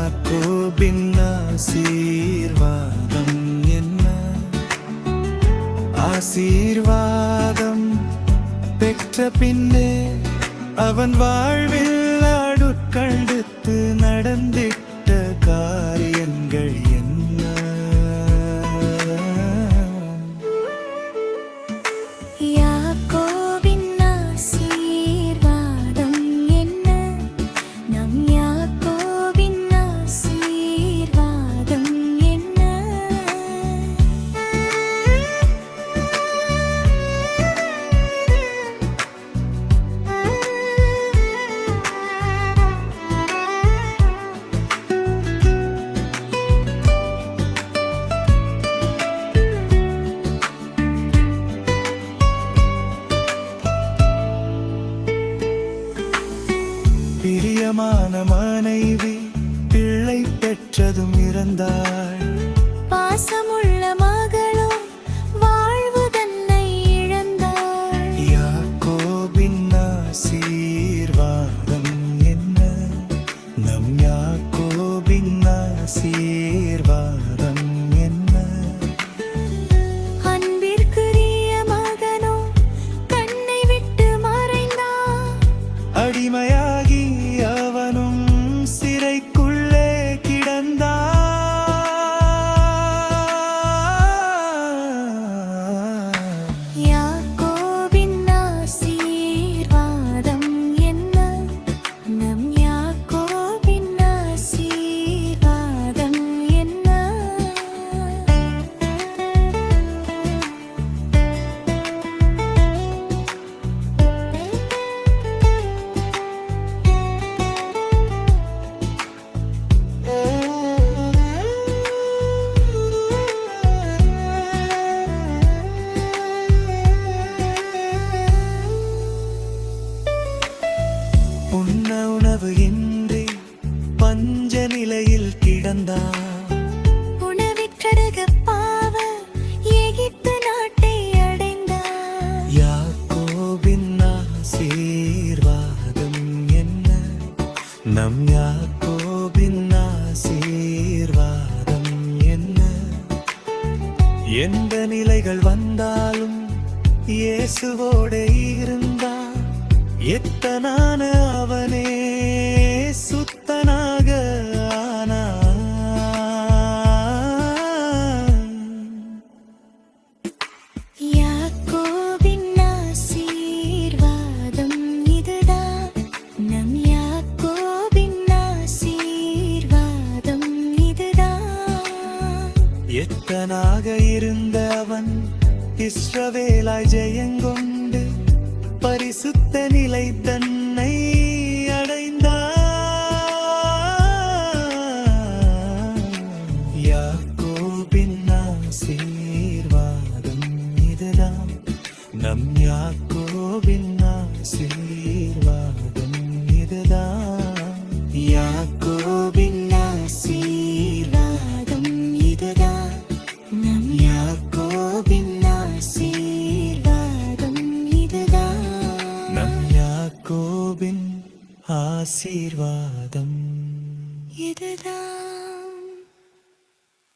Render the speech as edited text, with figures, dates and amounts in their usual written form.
யாக்கோபின் ஆசீர்வாதம் என்ன? ஆசீர்வாதம் பெற்ற பின்னே அவன் வாழ்வில் அடுக்கடுத்து நடந்திட்ட காரியங்கள் என்ன? யாக்கோபின் ஆசீர்வாதம் என்ன? நம் யாக்கோபின் ஆசீர்வாதம் என்ன? பிரியமான மனைவி பிள்ளை பெற்றதும் இறந்தாள். பாசமுள்ள மகளோ வாழ்வு தன்னை இழந்தாள். யாக்கோபின் ஆசீர்வாதம் என்ன? நம் யாக்கோபின் ஆசீர்வாதம் என்ன? அன்பிற்குரிய மகனோ கண்ணை விட்டு மறைந்தான். அடிமையாகி அவனும் சிறைக்குள்ளே கிடந்தான். யாக்கோபின் ஆசீர்வாதம் என்ன? நம் யாக்கோபின் ஆசீர்வாதம் என்ன? உண்ண உணவு இன்றி பஞ்ச நிலையில் கிடந்தான். உணவிற்கருக பாவ எகிப்து நாட்டை அடைந்தார். யாக்கோபின் ஆசீர்வாதம் என்ன? நம் யாக்கோபின் ஆசீர்வாதம் என்ன? எந்த நிலைகள் வந்தாலும் இயேசுவோட இருந்தான். எத்தனான அவனே சுத்தனாக ஆனான். யாக்கோபின் ஆசீர்வாதம் இதுதான். நம் யாக்கோபின் ஆசீர்வாதம் இதுதான். எத்தனாக இருந்த அவன் இஸ்ரவேலாய் ஜெயங்கொண்டு பரிசுத்த நிலை தன்னை அடைந்தான். யாக்கோபின் ஆசீர்வாதம் இதுதான். நம் யாக்கோபின் ஆசீர்வாதம் இதுதான். யாக்கோபின் ஆசீர்வாதம் இதுதான். நம் யாக்கோபின் ஆசீர்வாதம் இதுதான். நம் யாக்கோபின் ஆசீர்வாதம் இதுதான்.